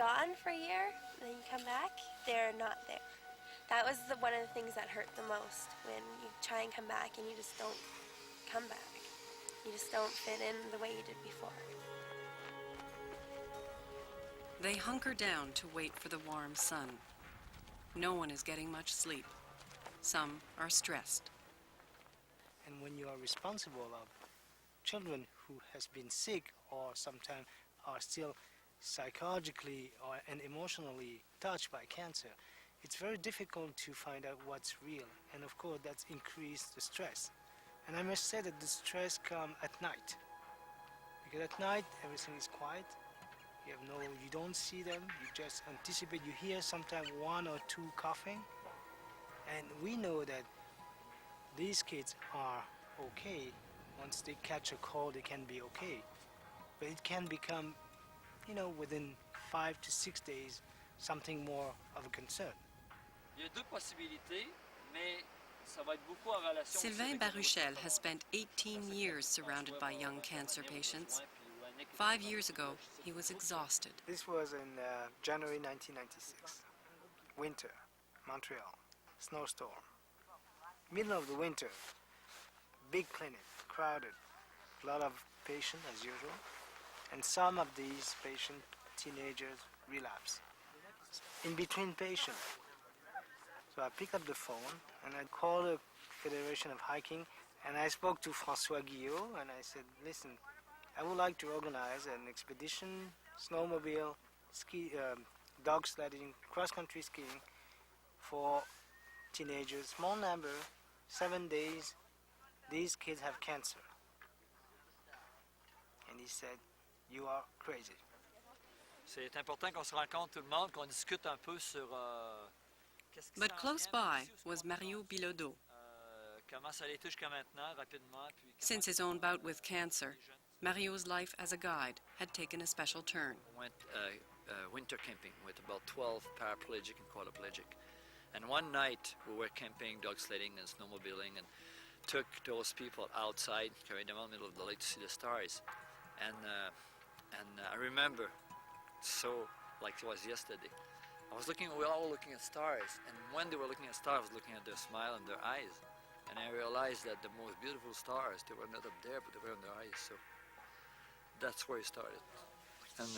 gone for a year, and then you come back, they're not there. That was one of the things that hurt the most, when you try and come back and you just don't come back. You just don't fit in the way you did before. They hunker down to wait for the warm sun. No one is getting much sleep. Some are stressed. And when you are responsible of children who has been sick or sometimes are still psychologically and emotionally touched by cancer, it's very difficult to find out what's real. And of course, that's increased the stress. And I must say that the stress comes at night. Because at night, everything is quiet. You don't see them, you just anticipate. You hear sometimes one or two coughing. And we know that these kids are okay. Once they catch a cold, they can be okay. But it can become, within 5 to 6 days, something more of a concern. Il y a deux possibilités, mais ça va être beaucoup en relation. Sylvain Baruchel has spent 18 years surrounded by young cancer patients. 5 years ago, he was exhausted. This was in January 1996. Winter, Montreal, snowstorm. Middle of the winter, big clinic, crowded, a lot of patients as usual, and some of these patients, teenagers, relapse. In between patients, so I pick up the phone and I call the Federation of Hiking, and I spoke to François Guillot and I said, listen, I would like to organize an expedition, snowmobile, dog sledding, cross-country skiing for teenagers, small number, 7 days. These kids have cancer. And he said, you are crazy. C'est important qu'on se rencontre tout le monde, qu'on discute un peu sur But close by was Mario Bilodeau. comment ça a été jusqu'à maintenant, rapidement. Since his own bout with cancer, Mario's life as a guide had taken a special turn. Went winter camping with about 12 paraplegic and quadriplegic. And one night we were camping, dog sledding and snowmobiling, and took those people outside, carried them out in the middle of the lake to see the stars. And I remember so like it was yesterday. We were all looking at stars, and when they were looking at stars, I was looking at their smile and their eyes. And I realized that the most beautiful stars, they were not up there, but they were in their eyes. So that's where it started. And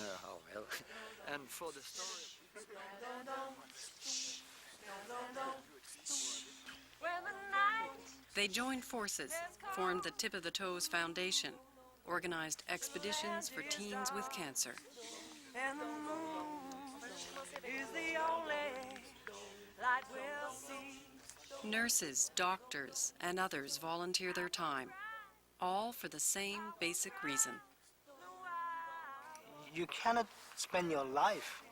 and for the story. They joined forces, formed the Tip of the Toes Foundation, organized expeditions for teens with cancer. And the moon is the only light we'll see. Nurses, doctors, and others volunteer their time, all for the same basic reason. You cannot spend your life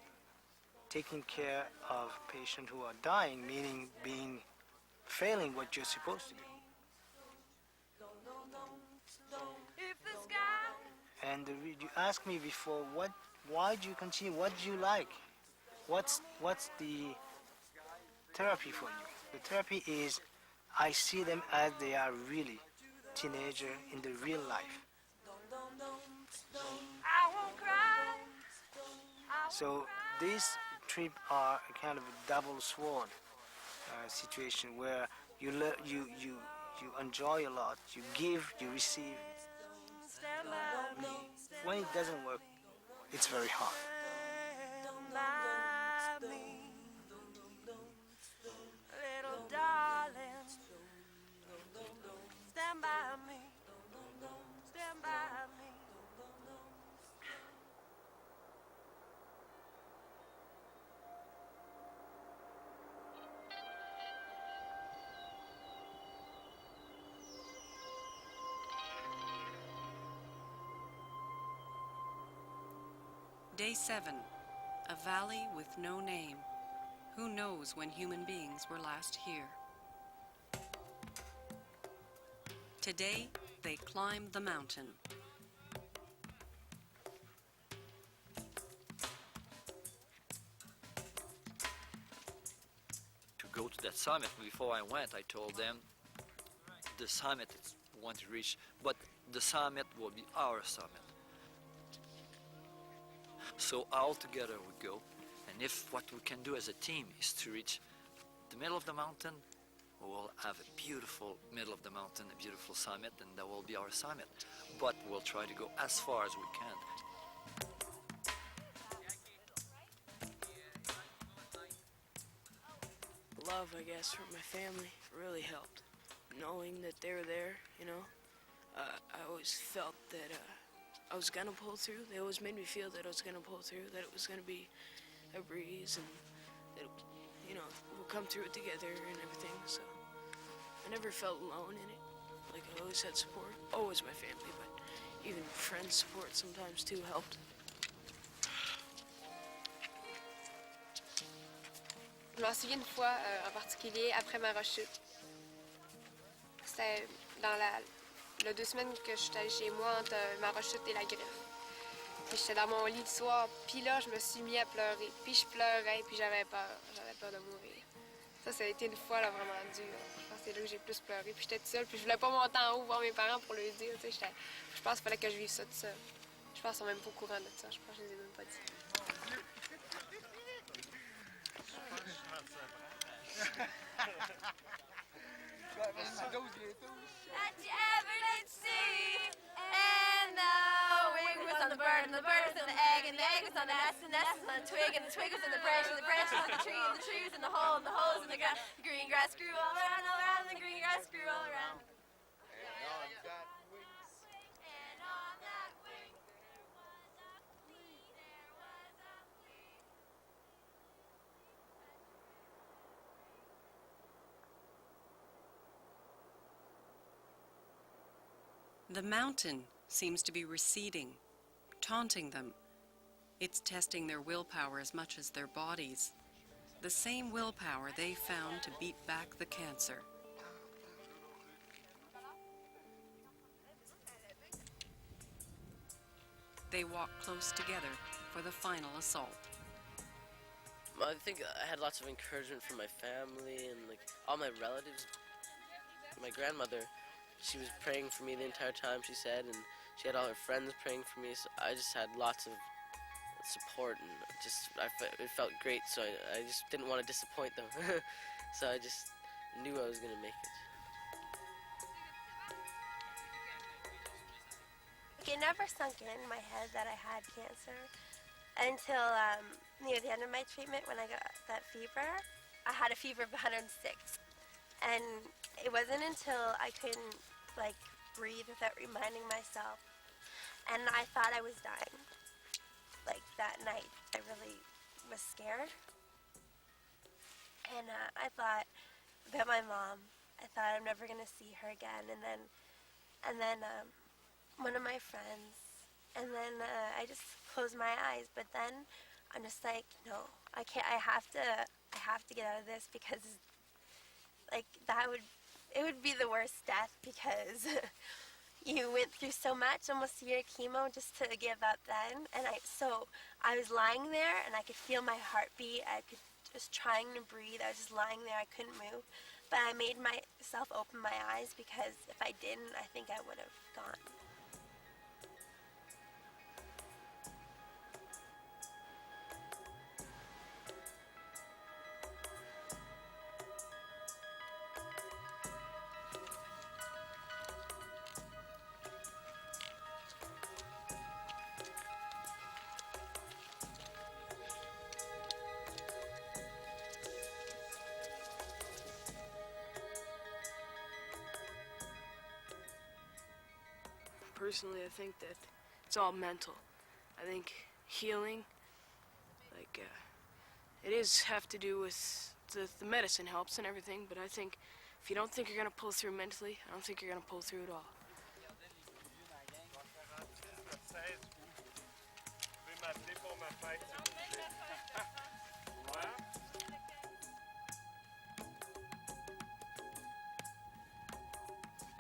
taking care of patients who are dying, meaning failing what you're supposed to do. And you asked me before, why do you continue? What do you like? What's the therapy for you? The therapy is, I see them as they are really teenager in the real life. So these trips are a kind of a double sword situation where you enjoy a lot, you give, you receive. When it doesn't work, it's very hard. Little darling, stand by me, stand by me. Day 7, a valley with no name. Who knows when human beings were last here? Today, they climbed the mountain. To go to that summit, before I went, I told them the summit is want to reach, but the summit will be our summit. So all together we go, and if what we can do as a team is to reach the middle of the mountain, we will have a beautiful middle of the mountain, a beautiful summit, and that will be our summit. But we'll try to go as far as we can. Love, I guess, from my family really helped. Knowing that they were there, you know, I always felt that I was gonna pull through. They always made me feel that I was gonna pull through, that it was gonna be a breeze, and that, you know, we'll come through it together and everything. So I never felt alone in it. Like, I always had support. Always my family, but even friends' support sometimes too helped. Je m'en souviens une fois en particulier, après ma rechute. C'était dans le 2 semaines que je suis allée chez moi entre ma rechute et la greffe. Puis j'étais dans mon lit le soir, puis là, je me suis mis à pleurer. Puis je pleurais, puis j'avais peur de mourir. Ça a été une fois là, vraiment dur. Je pense que c'est là que j'ai plus pleuré. Puis j'étais toute seule, puis je voulais pas monter en haut voir mes parents pour leur dire. Je pense qu'il fallait que je vive ça toute seule. Je pense qu'ils sont même pas au courant de ça. Je pense que je les ai même pas dit. That you ever did see. And the wing was on the bird, and the bird was in the egg, and the egg was on the nest, and the nest was on the twig, and the twig was in the branch, and the branch was in the tree, and the tree was in the hole, and the hole was in the ground. The green grass grew all around, and the green grass grew all around. And on that wing there was a flea, there was a flea. The mountain seems to be receding, taunting them. It's testing their willpower as much as their bodies. The same willpower they found to beat back the cancer. They walk close together for the final assault. I think I had lots of encouragement from my family and like all my relatives. My grandmother, she was praying for me the entire time, she said, and she had all her friends praying for me, so I just had lots of support, and it felt great, so I just didn't want to disappoint them. So I just knew I was going to make it. It never sunk in my head that I had cancer until near the end of my treatment when I got that fever. I had a fever of 106, and it wasn't until I couldn't breathe without reminding myself, and I thought I was dying. That night, I really was scared, and I thought about my mom. I thought I'm never gonna see her again, and then one of my friends, and then I just closed my eyes. But then I'm just like, no, I can't. I have to get out of this, because it would be the worst death, because you went through so much, almost a year of chemo, just to give up then. And I was lying there, and I could feel my heartbeat. I could just trying to breathe. I was just lying there. I couldn't move. But I made myself open my eyes, because if I didn't, I think I would have gone. Personally, I think that it's all mental. I think healing, it is have to do with the medicine helps and everything, but I think if you don't think you're going to pull through mentally, I don't think you're going to pull through at all.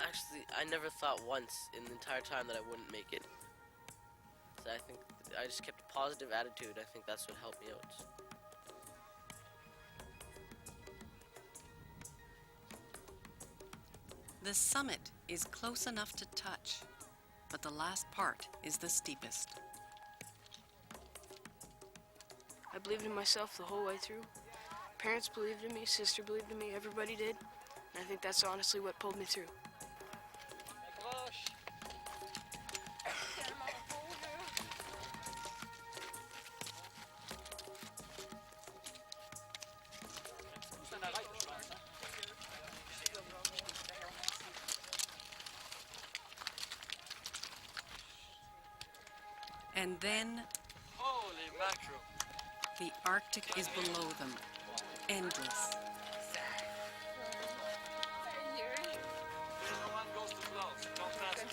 Actually, I never thought once in the entire time that I wouldn't make it. So I think I just kept a positive attitude. I think that's what helped me out. The summit is close enough to touch, but the last part is the steepest. believed in myself the whole way through. Parents believed in me, sister believed in me, everybody did. And I think that's honestly what pulled me through. And then Holy mackerel! the Arctic is below them, endless. Everyone goes too close. Don't pass it.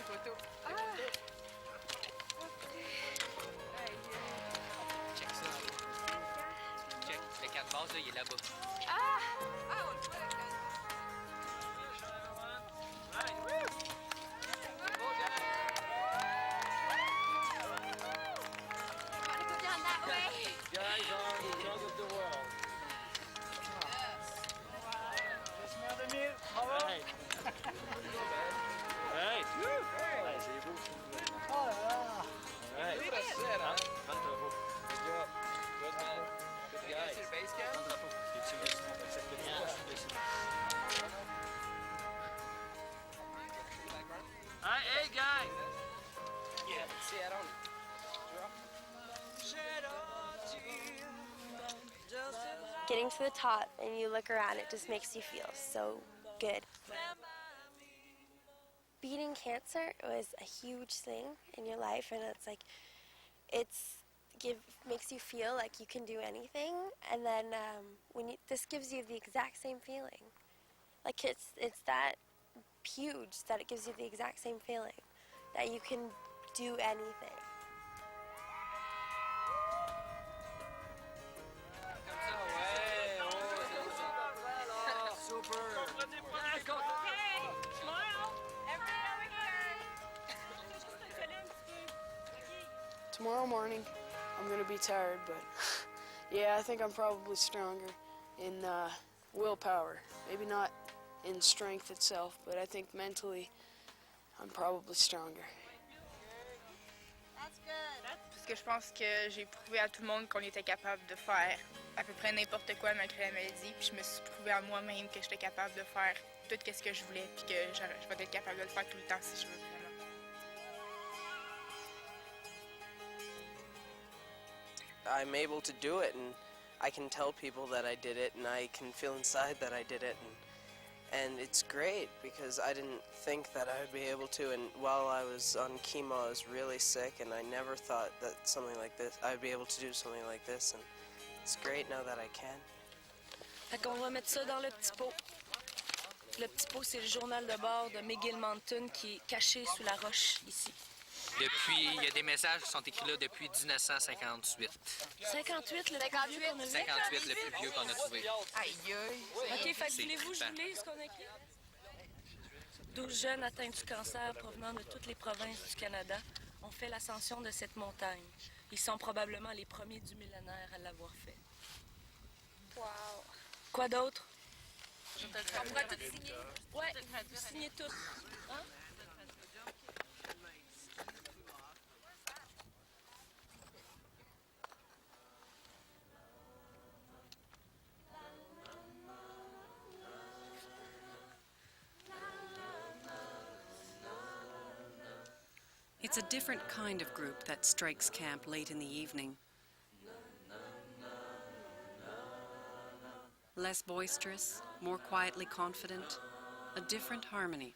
Check ça. Check. Le canvas, là, il est là-bas. Guys are the jug of the world. Right. Right. Ouais, c'est beau. Oh là là. Right. C'est facile, hein? Good job. Good man. Good guy. C'est le base camp? Hey, guys! Yeah. See, I don't... Getting to the top and you look around, it just makes you feel so good. Beating cancer was a huge thing in your life, and it's like, makes you feel like you can do anything, and then this gives you the exact same feeling. Like it's that huge that it gives you the exact same feeling that you can do anything. Tomorrow morning, I'm going to be tired, but yeah, I think I'm probably stronger in willpower. Maybe not in strength itself, but I think mentally, I'm probably stronger. Parce que je pense que j'ai prouvé à tout le monde qu'on était capable de faire à peu près n'importe quoi malgré la maladie, puis je me suis prouvé à moi-même que j'étais capable de faire tout ce que je voulais, puis que je vais être capable de le faire tout le temps si je veux vraiment. I'm able to do it, and I can tell people that I did it, and I can feel inside that I did it, and it's great because I didn't think that I would be able to, and while I was on chemo I was really sick, and I never thought that something like this, I would be able to do something like this, and it's great now that I can. Fait qu'on va mettre ça dans le petit pot. Le petit pot, c'est le journal de bord de Miguel Mountain qui est caché sous la roche ici. Depuis, il y a des messages qui sont écrits là depuis 1958. 58, le plus vieux qu'on a vu? 58, le plus vieux qu'on a trouvé. Aïe aïe! OK, fait que C'est voulez-vous que je trippant. vous lise ce qu'on a écrit? 12 jeunes atteints du cancer provenant de toutes les provinces du Canada ont fait l'ascension de cette montagne. Ils sont probablement les premiers du millénaire à l'avoir fait. Wow. Quoi d'autre? On pourrait tout signer. Ouais, vous signez tous. Hein? It's a different kind of group that strikes camp late in the evening. Less boisterous, more quietly confident, a different harmony.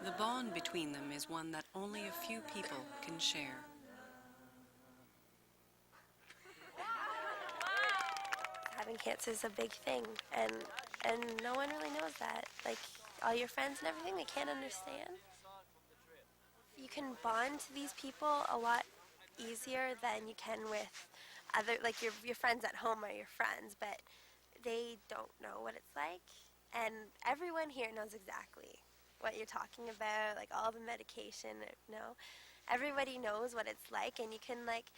The bond between them is one that only a few people can share. Having cancer is a big thing, and no one really knows that. Like, all your friends and everything, they can't understand. You can bond to these people a lot easier than you can with other, like your friends at home are your friends, but they don't know what it's like. And everyone here knows exactly what you're talking about, like all the medication, everybody knows what it's like, and you can like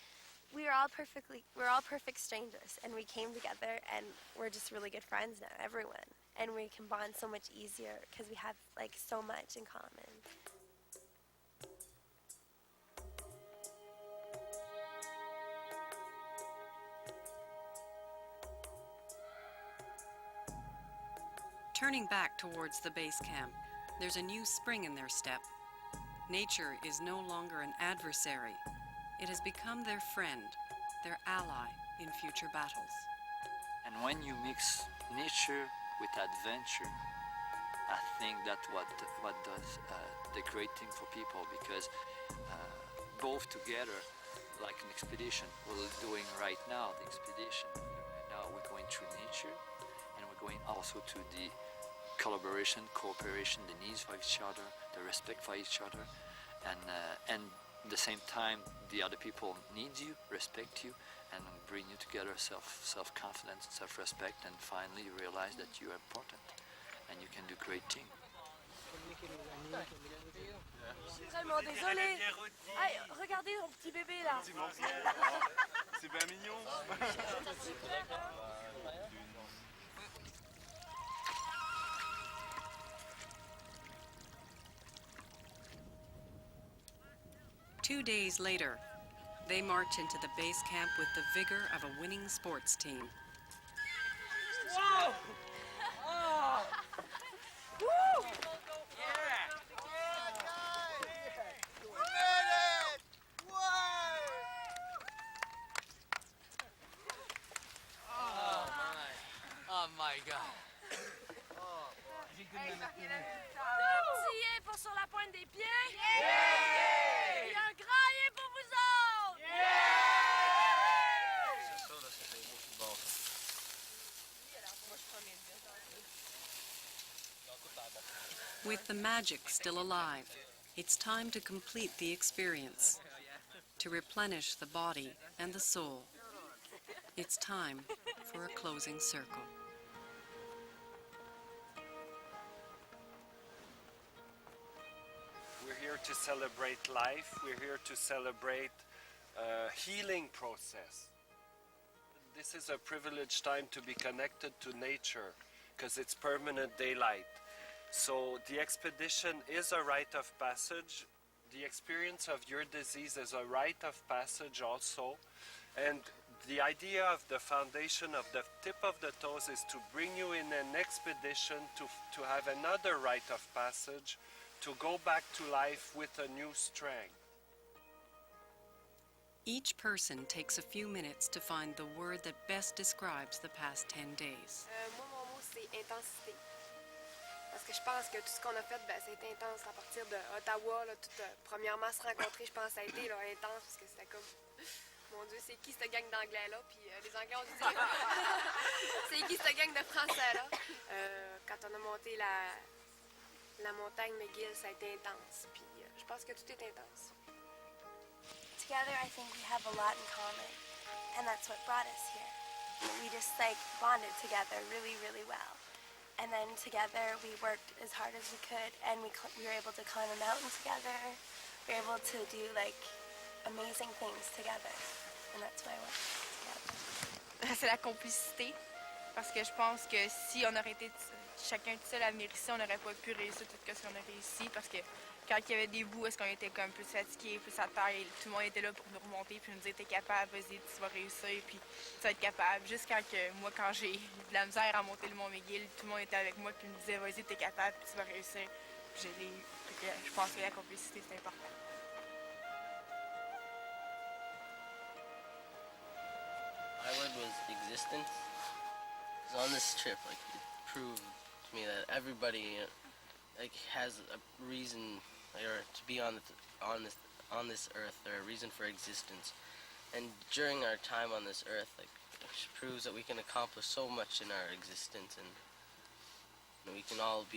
we're all perfect strangers, and we came together, and we're just really good friends now, everyone. And we can bond so much easier because we have like so much in common. Turning back towards the base camp, there's a new spring in their step. Nature is no longer an adversary. It has become their friend, their ally in future battles. And when you mix nature with adventure, I think that's what does the great thing for people, because both together, like an expedition we're doing right now, the expedition. Now we're going through nature, and we're going also to the collaboration, cooperation, the needs for each other, the respect for each other, and at the same time, the other people need you, respect you, and bring you together self-confidence, self-respect, and finally you realize that you are important and you can do great things. Vraiment désolée. Hey, regardez mon petit bébé là. C'est bien mignon. 2 days later, they march into the base camp with the vigor of a winning sports team. Wow! Oh! Woo! Yeah! Oh my God. Petit yé pour sur la pointe des pieds. Yeah! Et un grand yé pour vous autres. With the magic still alive, it's time to complete the experience, to replenish the body and the soul. It's time for a closing circle. We're here to celebrate life. We're here to celebrate a healing process. This is a privileged time to be connected to nature because it's permanent daylight. So the expedition is a rite of passage. The experience of your disease is a rite of passage also. And the idea of the foundation of the tip of the toes is to bring you in an expedition to have another rite of passage, to go back to life with a new strength. Each person takes a few minutes to find the word that best describes the past 10 days. Moi, mon mot, c'est intensité. Parce que je pense que tout ce qu'on a fait, ben, c'était intense à partir d'Ottawa. Premièrement, se rencontrer, je pense que ça a été là, intense parce que c'était comme... Mon Dieu, c'est qui cette gang d'anglais-là? Puis les Anglais ont dit c'est qui cette gang de Français-là? Quand on a monté la montagne McGill, ça a été intense. Puis je pense que tout est intense. Together, I think we have a lot in common, and that's what brought us here. We just like bonded together really, really well. And then together we worked as hard as we could, and we were able to climb a mountain together. We were able to do like amazing things together, and that's why we're together. C'est la complicité, parce que je pense que si on aurait été chacun tout seul à venir ici, on n'aurait pas pu réussir tout ce qu'on a réussi, parce que quand il y avait des bouts, est-ce qu'on était comme plus fatigué, plus à terre, et tout le monde était là pour nous remonter, puis nous dire t'es capable, vas-y, tu vas réussir, puis tu vas être capable. Jusqu'à que moi, quand j'ai de la misère à monter le mont McGill, tout le monde était avec moi, puis me disait vas-y, t'es capable, puis tu vas réussir. Puis je l'ai eu. Je pense que la complicité, c'est important. My word was existence. 'Cause on this trip, like, it proved to me that everybody like has a reason, or to be on this earth, or a reason for existence. And during our time on this earth, like, it proves that we can accomplish so much in our existence, and we can all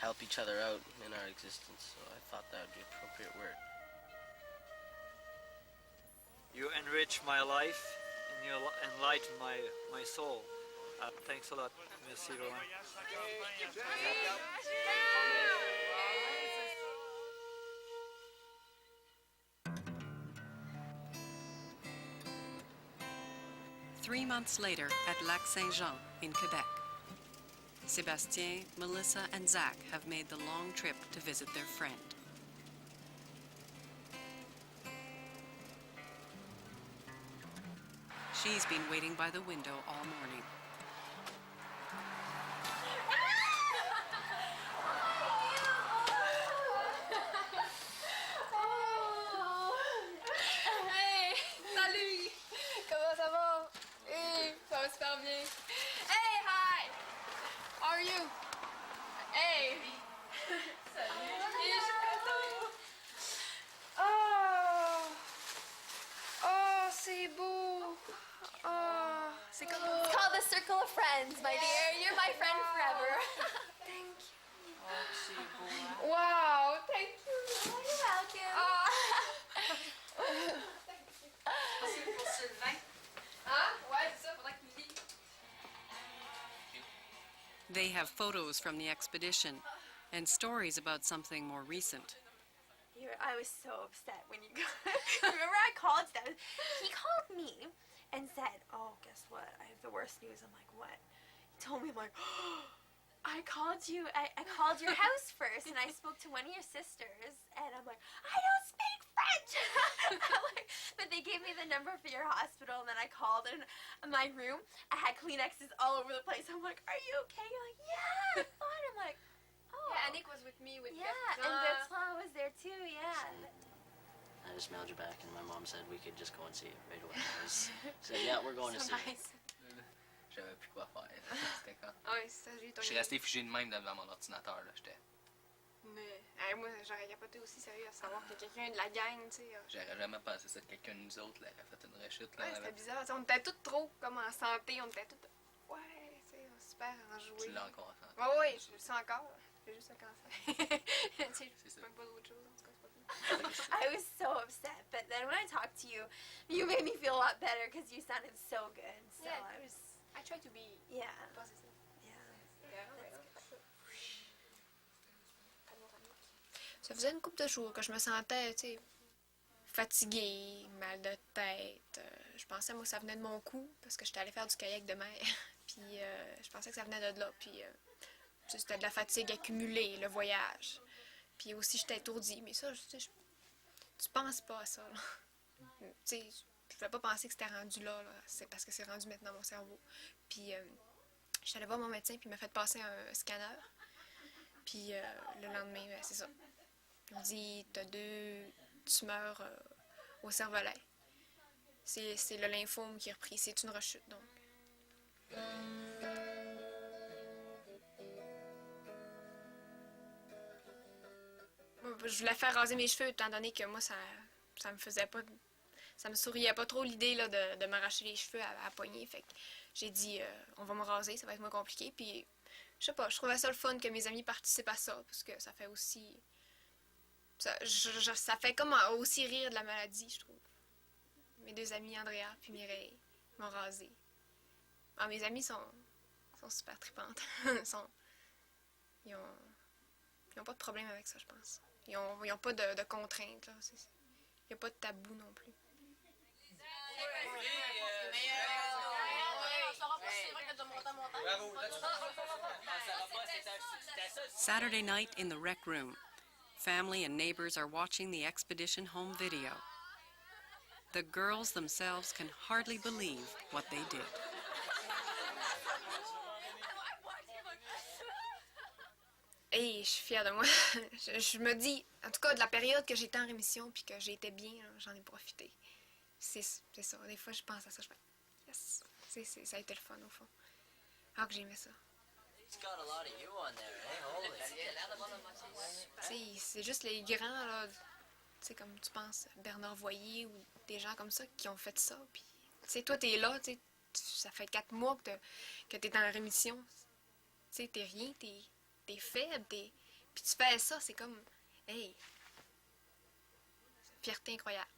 help each other out in our existence. So I thought that would be an appropriate word. You enrich my life and you enlighten my soul. Thanks a lot. Merci, Roland. 3 months later at Lac Saint-Jean in Quebec. Sébastien, Melissa, and Zach have made the long trip to visit their friend. She's been waiting by the window all morning. Hey, salut! Comment ça va? Hey, ça va super bien. Hey, hi! How are you? Hey! Salut! Hey, je suis contente. Oh! Oh, c'est beau! Oh, c'est comme... It's called the Circle of Friends, my dear. You're my friend forever. Thank you. Wow, thank you. You're welcome. C'est pour Sylvain. Hein? Ouais, c'est ça, faudrait qu'il lit. They have photos from the expedition and stories about something more recent. I was so upset when you got... Remember I called Steph? He called me and said, oh, guess what? I have the worst news. I'm like, what? He told me, I'm like, oh, I called you. I called your house first, and I spoke to one of your sisters, and I'm like, I don't speak French! I'm like, but they gave me the number for your hospital, and then I called in my room. I had Kleenexes all over the place. I'm like, are you okay? You're like, yeah, I'm fine. I'm like, oh. Yeah, Annick was with me with Yeah, Bertrand. and Bertrand was there too, yeah. I just mailed you back, and my mom said we could just go and see it right away. I said, yeah, we're going to see it. J'avais plus quoi faire. C'était quand? Ah oui, ça, j'ai Je suis resté figé de même devant mon ordinateur. Là. J'étais... Mais moi, j'aurais capoté aussi, sérieux, à savoir que quelqu'un de la gang, tu sais. J'aurais jamais pensé ça de quelqu'un de nous autres, là, qui a fait une rechute. Là, Ouais, c'était bizarre. T'sais, on était tous trop comme en santé, on était tous. Ouais, tu sais, super enjoués. Tu l'as encore en santé. Ouais, ouais, je le sens encore. J'ai juste le cancer. Tu sais, je même pas d'autre chose, en tout cas, c'est pas tout. I was so upset, but then when I talked to you, you made me feel a lot better because you sounded so good. So Yeah. I I try to be yeah, positive. yeah. Ça faisait une couple de jours que je me sentais, tu sais, fatiguée, mal de tête. Je pensais, moi, que ça venait de mon cou parce que j'étais allée faire du kayak de mer. Puis je pensais que ça venait de là. Puis c'était de la fatigue accumulée, le voyage. Puis aussi, j'étais étourdie. Mais ça, tu penses pas à ça, là. Tu sais, je ne vais pas penser que c'était rendu là. C'est parce que c'est rendu maintenant mon cerveau. Puis je suis allée voir mon médecin, puis il m'a fait passer un scanner. Puis le lendemain, c'est ça. Il me dit, t'as 2 tumeurs au cervelet. C'est le lymphome qui est repris. C'est une rechute, donc. Je voulais faire raser mes cheveux, étant donné que moi, ça me faisait pas... Ça me souriait pas trop l'idée là, de m'arracher les cheveux à la poignée. Fait que j'ai dit, on va me raser, ça va être moins compliqué. Puis, je sais pas, je trouvais ça le fun que mes amis participent à ça, parce que ça fait aussi... Ça fait comme aussi rire de la maladie, je trouve. Mes 2 amis, Andrea puis Mireille, m'ont rasé. Ah, mes amis sont super tripantes. Ils ont pas de problème avec ça, je pense. Ils ont pas de contraintes, là. Il n'y a pas de tabou non plus. Saturday night in the rec room. Family and neighbors are watching the expedition home video. The girls themselves can hardly believe what they did. Hey, je suis fière de moi. Je me dis, en tout cas, de la période que j'étais en rémission puis que j'étais bien, j'en ai profité. C'est ça. Des fois, je pense à ça, je fais yes. Ça a été le fun, au fond. Ah, que j'aimais ça. C'est juste les grands, là, tu sais, comme tu penses, Bernard Voyer ou des gens comme ça qui ont fait ça. Puis, tu sais, toi, t'es là, tu sais, ça fait 4 mois que t'es en rémission. Tu sais, t'es rien, t'es faible, puis tu fais ça, c'est comme, hey, fierté incroyable.